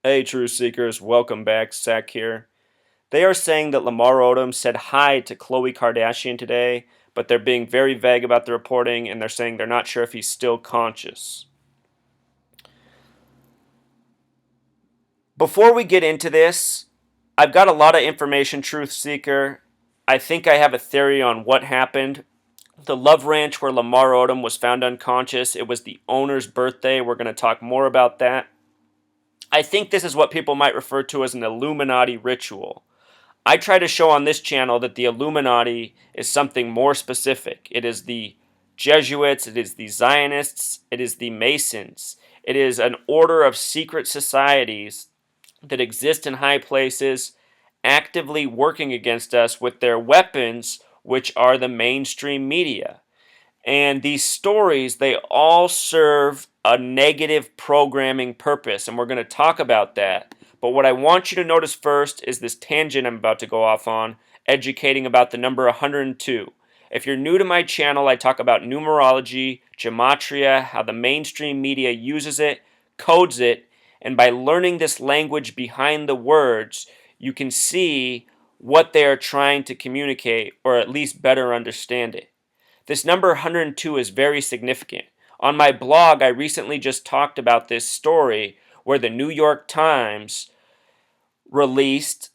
Hey, Truth Seekers, welcome back. Sack here. They are saying that Lamar Odom said hi to Khloe Kardashian today, but they're being very vague about the reporting and they're saying they're not sure if he's still conscious. Before we get into this, I've got a lot of information, Truth Seeker. I think I have a theory on what happened. The Love Ranch where Lamar Odom was found unconscious, it was the owner's birthday. We're going to talk more about that. I think this is what people might refer to as an Illuminati ritual. I try to show on this channel that the Illuminati is something more specific. It is the Jesuits, it is the Zionists, it is the Masons. It is an order of secret societies that exist in high places, actively working against us with their weapons, which are the mainstream media. And these stories, they all serve a negative programming purpose, and we're going to talk about that. But what I want you to notice first is this tangent I'm about to go off on, educating about the number 102. If you're new to my channel, I talk about numerology, gematria, how the mainstream media uses it, codes it, and by learning this language behind the words, you can see what they are trying to communicate, or at least better understand it. This number 102 is very significant. On my blog, I recently just talked about this story where the New York Times released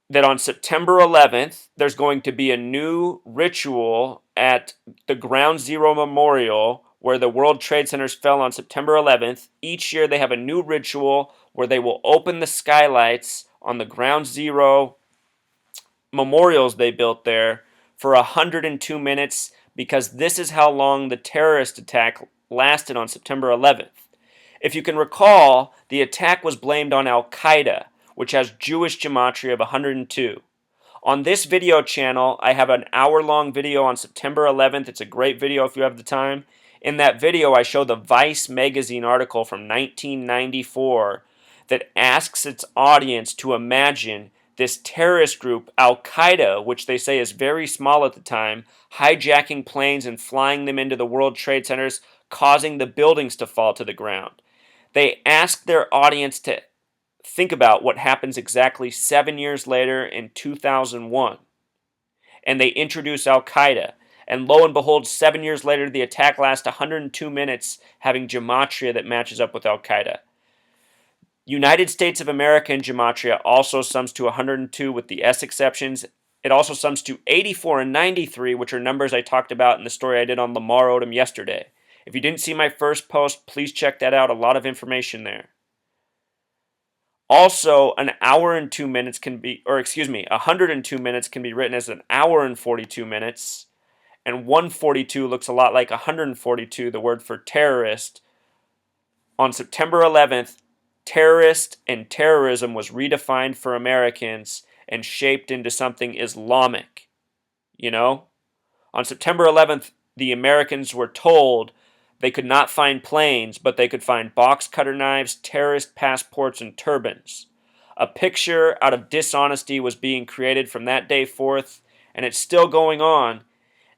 that on September 11th, there's going to be a new ritual at the Ground Zero Memorial where the World Trade Centers fell on September 11th. Each year they have a new ritual where they will open the skylights on the Ground Zero memorials they built there for 102 minutes because this is how long the terrorist attack lasted on September 11th. If you can recall, the attack was blamed on Al Qaeda, which has Jewish gematria of 102. On this video channel, I have an hour-long video on September 11th. It's a great video if you have the time. In that video, I show the Vice magazine article from 1994 that asks its audience to imagine this terrorist group, Al Qaeda, which they say is very small at the time, hijacking planes and flying them into the World Trade Centers, causing the buildings to fall to the ground. They ask their audience to think about what happens exactly 7 years later in 2001. And they introduce Al Qaeda. And lo and behold, 7 years later, the attack lasts 102 minutes, having gematria that matches up with Al Qaeda. United States of America in gematria also sums to 102 with the S exceptions. It also sums to 84 and 93, which are numbers I talked about in the story I did on Lamar Odom yesterday. If you didn't see my first post, please check that out. A lot of information there. Also, an hour and 2 minutes can be, 102 minutes can be written as an hour and 42 minutes. And 142 looks a lot like 142, the word for terrorist. On September 11th, terrorist and terrorism was redefined for Americans and shaped into something Islamic. You know? On September 11th, the Americans were told they could not find planes, but they could find box cutter knives, terrorist passports, and turbans. A picture out of dishonesty was being created from that day forth, and it's still going on.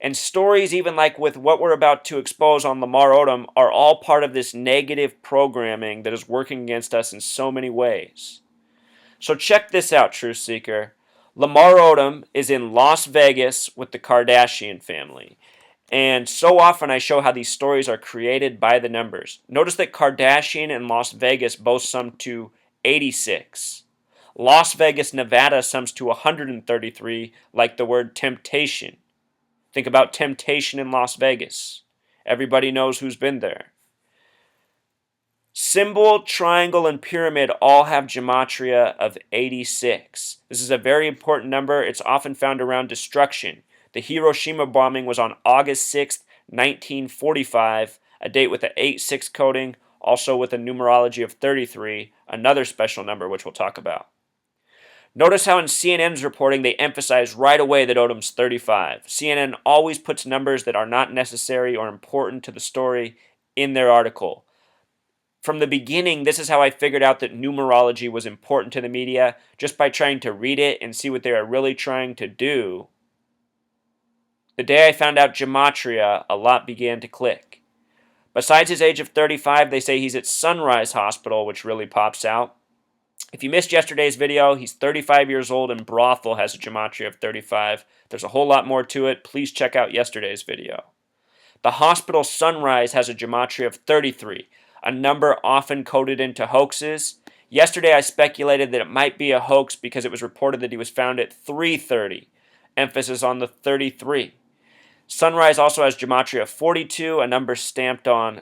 And stories, even like with what we're about to expose on Lamar Odom, are all part of this negative programming that is working against us in so many ways. So check this out, Truth Seeker. Lamar Odom is in Las Vegas with the Kardashian family. And so often I show how these stories are created by the numbers. Notice that Kardashian and Las Vegas both sum to 86. Las Vegas, Nevada sums to 133, like the word temptation. Think about temptation in Las Vegas. Everybody knows who's been there. Symbol, triangle, and pyramid all have gematria of 86. This is a very important number. It's often found around destruction. The Hiroshima bombing was on August 6th, 1945, a date with an 8-6 coding, also with a numerology of 33, another special number which we'll talk about. Notice how in CNN's reporting they emphasize right away that Odom's 35. CNN always puts numbers that are not necessary or important to the story in their article. From the beginning, this is how I figured out that numerology was important to the media, just by trying to read it and see what they are really trying to do. The day I found out gematria, a lot began to click. Besides his age of 35, they say he's at Sunrise Hospital, which really pops out. If you missed yesterday's video, he's 35 years old and brothel has a gematria of 35. There's a whole lot more to it. Please check out yesterday's video. The hospital Sunrise has a gematria of 33, a number often coded into hoaxes. Yesterday I speculated that it might be a hoax because it was reported that he was found at 330, emphasis on the 33. Sunrise also has gematria of 42, a number stamped on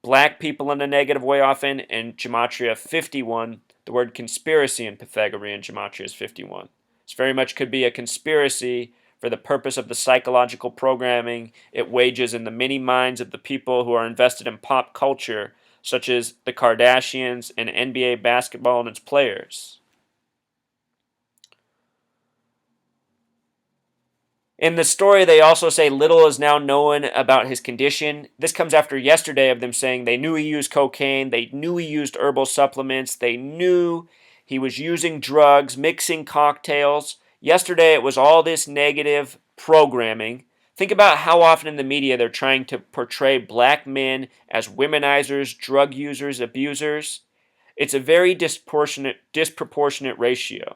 black people in a negative way often, and gematria 51. The word conspiracy in Pythagorean gematria is 51. This very much could be a conspiracy for the purpose of the psychological programming it wages in the many minds of the people who are invested in pop culture, such as the Kardashians and NBA basketball and its players. In the story, they also say little is now known about his condition. This comes after yesterday of them saying they knew he used cocaine, they knew he used herbal supplements, they knew he was using drugs, mixing cocktails. Yesterday, it was all this negative programming. Think about how often in the media they're trying to portray black men as womenizers, drug users, abusers. It's a very disproportionate ratio.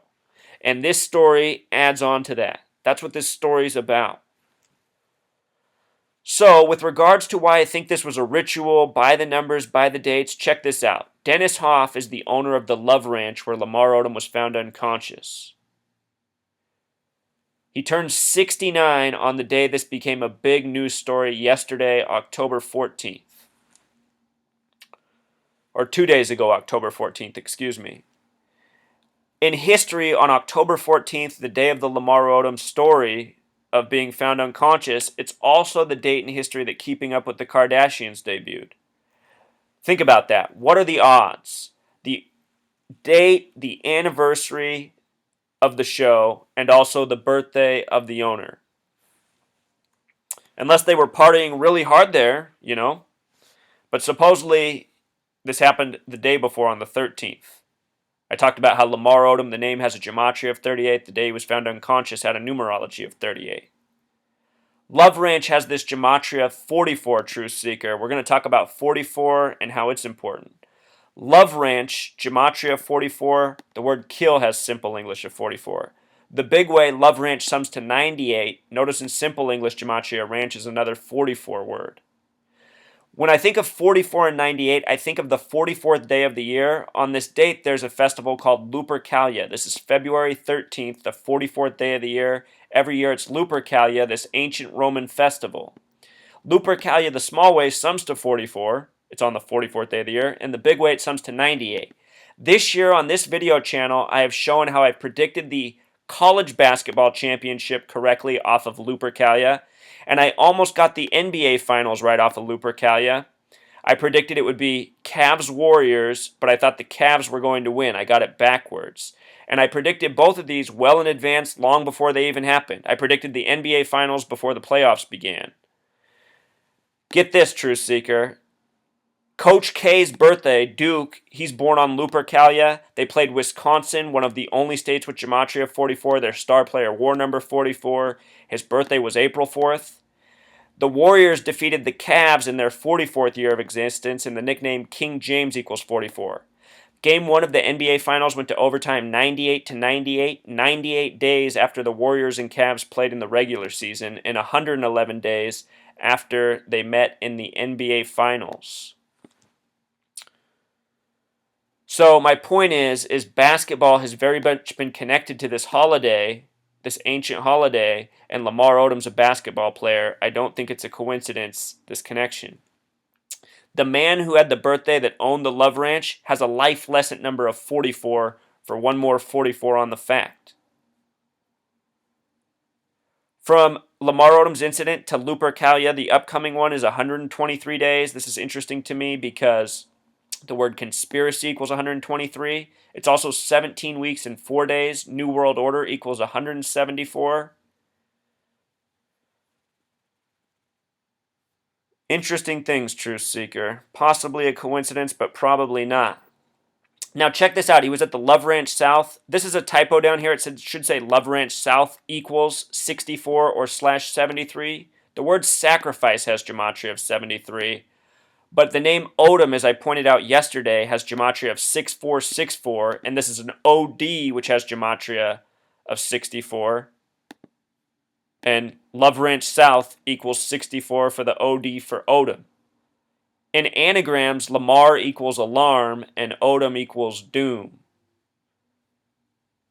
And this story adds on to that. That's what this story's about. So, with regards to why I think this was a ritual, by the numbers, by the dates, check this out. Dennis Hoff is the owner of the Love Ranch where Lamar Odom was found unconscious. He turned 69 on the day this became a big news story yesterday, October 14th. Or 2 days ago, October 14th, excuse me. In history, on October 14th, the day of the Lamar Odom story of being found unconscious, it's also the date in history that Keeping Up with the Kardashians debuted. Think about that. What are the odds? The date, the anniversary of the show, and also the birthday of the owner. Unless they were partying really hard there, you know. But supposedly, this happened the day before on the 13th. I talked about how Lamar Odom, the name has a gematria of 38. The day he was found unconscious had a numerology of 38. Love Ranch has this gematria of 44, Truth Seeker. We're going to talk about 44 and how it's important. Love Ranch, gematria of 44. The word kill has simple English of 44. The big way, Love Ranch sums to 98. Notice in simple English gematria, ranch is another 44 word. When I think of 44 and 98, I think of the 44th day of the year. On this date, there's a festival called Lupercalia. This is February 13th, the 44th day of the year. Every year it's Lupercalia, this ancient Roman festival. Lupercalia, the small way, sums to 44. It's on the 44th day of the year. And the big way, it sums to 98. This year on this video channel, I have shown how I predicted the college basketball championship correctly off of Lupercalia. And I almost got the NBA Finals right off of Lupercalia. I predicted it would be Cavs-Warriors, but I thought the Cavs were going to win. I got it backwards. And I predicted both of these well in advance, long before they even happened. I predicted the NBA Finals before the playoffs began. Get this, Truth Seeker. Coach K's birthday, Duke, he's born on Lupercalia. They played Wisconsin, one of the only states with gematria 44. Their star player wore number 44. His birthday was April 4th. The Warriors defeated the Cavs in their 44th year of existence, and the nickname King James equals 44. Game 1 of the NBA Finals went to overtime 98-98, 98 days after the Warriors and Cavs played in the regular season, and 111 days after they met in the NBA Finals. So my point is basketball has very much been connected to this holiday, this ancient holiday, and Lamar Odom's a basketball player. I don't think it's a coincidence, this connection. The man who had the birthday that owned the Love Ranch has a life lesson number of 44 for one more 44 on the fact. From Lamar Odom's incident to Lupercalia, the upcoming one is 123 days. This is interesting to me because the word conspiracy equals 123. It's also 17 weeks and 4 days. New World Order equals 174. Interesting things, Truth Seeker. Possibly a coincidence, but probably not. Now check this out. He was at the Love Ranch South. This is a typo down here. It should say Love Ranch South equals 64 or /73. The word sacrifice has gematria of 73. But the name Odom, as I pointed out yesterday, has gematria of 6464, and this is an OD, which has gematria of 64. And Love Ranch South equals 64 for the OD for Odom. In anagrams, Lamar equals alarm, and Odom equals doom.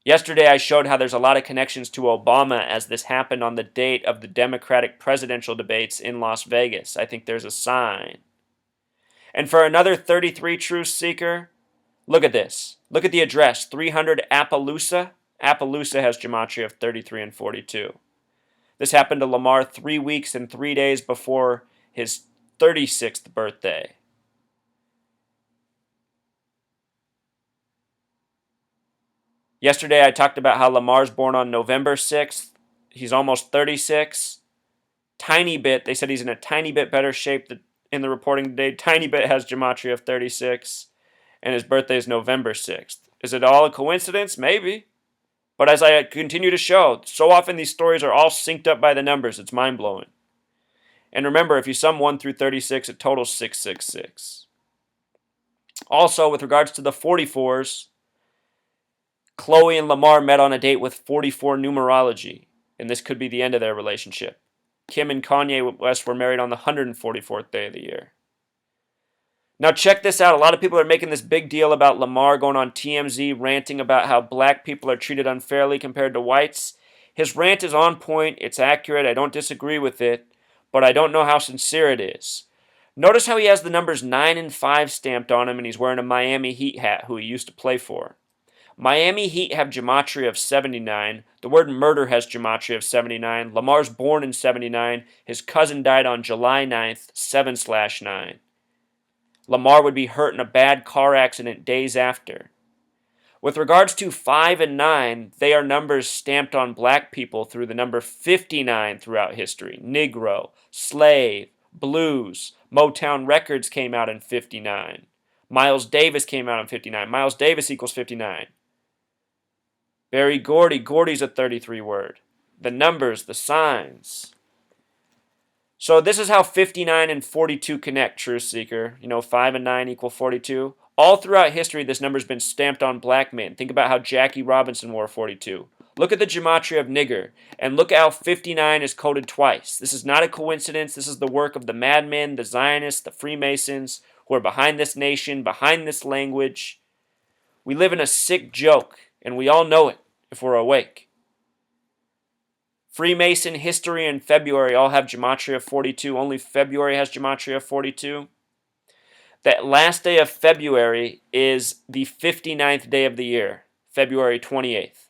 Yesterday, I showed how there's a lot of connections to Obama as this happened on the date of the Democratic presidential debates in Las Vegas. I think there's a sign. And for another 33 truth seeker, look at this. Look at the address, 300 Appaloosa. Appaloosa has gematria of 33 and 42. This happened to Lamar 3 weeks and 3 days before his 36th birthday. Yesterday I talked about how Lamar's born on November 6th. He's almost 36. Tiny bit, they said he's in a tiny bit better shape in the reporting today. Tiny bit has gematria of 36, and his birthday is November 6th. Is it all a coincidence? Maybe. But as I continue to show, so often these stories are all synced up by the numbers, it's mind-blowing. And remember, if you sum 1 through 36, it totals 666. Also, with regards to the 44s, Chloe and Lamar met on a date with 44 numerology, and this could be the end of their relationship. Kim and Kanye West were married on the 144th day of the year. Now check this out. A lot of people are making this big deal about Lamar going on TMZ ranting about how black people are treated unfairly compared to whites. His rant is on point. It's accurate. I don't disagree with it, but I don't know how sincere it is. Notice how he has the numbers 9 and 5 stamped on him, and he's wearing a Miami Heat hat, who he used to play for. Miami Heat have gematria of 79. The word murder has gematria of 79. Lamar's born in 79. His cousin died on July 9th, 7/9. Lamar would be hurt in a bad car accident days after. With regards to 5 and 9, they are numbers stamped on black people through the number 59 throughout history. Negro, slave, blues, Motown Records came out in 59. Miles Davis came out in 59. Miles Davis equals 59. Berry Gordy, Gordy's a 33 word. The numbers, the signs. So this is how 59 and 42 connect, Truth Seeker. 5 and 9 equal 42. All throughout history, this number's been stamped on black men. Think about how Jackie Robinson wore 42. Look at the gematria of nigger, and look how 59 is coded twice. This is not a coincidence. This is the work of the madmen, the Zionists, the Freemasons, who are behind this nation, behind this language. We live in a sick joke, and we all know it if we're awake. Freemason history and February all have gematria of 42. Only February has gematria of 42. That last day of February is the 59th day of the year, February 28th.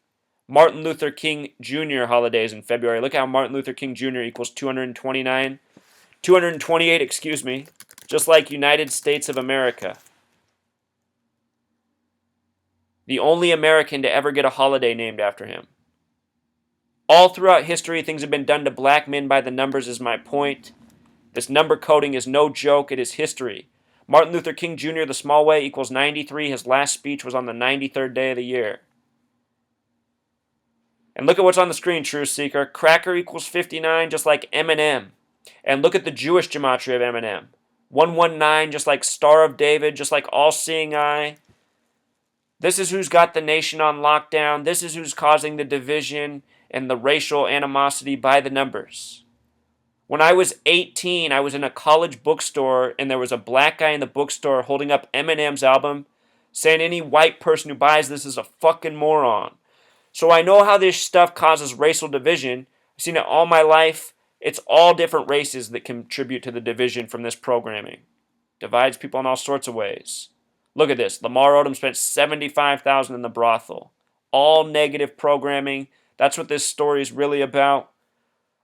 Martin Luther King Jr. holidays in February. Look how Martin Luther King Jr. equals 228, just like United States of America. The only American to ever get a holiday named after him. All throughout history, things have been done to black men by the numbers is my point. This number coding is no joke, it is history. Martin Luther King Jr., the small way, equals 93. His last speech was on the 93rd day of the year. And look at what's on the screen, Truth Seeker. Cracker equals 59, just like Eminem. And look at the Jewish gematria of Eminem. 119, just like Star of David, just like All-Seeing Eye. This is who's got the nation on lockdown. This is who's causing the division and the racial animosity by the numbers. When I was 18, I was in a college bookstore, and there was a black guy in the bookstore holding up Eminem's album, saying any white person who buys this is a fucking moron. So I know how this stuff causes racial division. I've seen it all my life. It's all different races that contribute to the division from this programming. Divides people in all sorts of ways. Look at this. Lamar Odom spent $75,000 in the brothel. All negative programming. That's what this story is really about.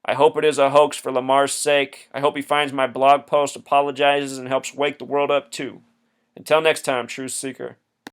I hope it is a hoax for Lamar's sake. I hope he finds my blog post, apologizes, and helps wake the world up too. Until next time, Truth Seeker.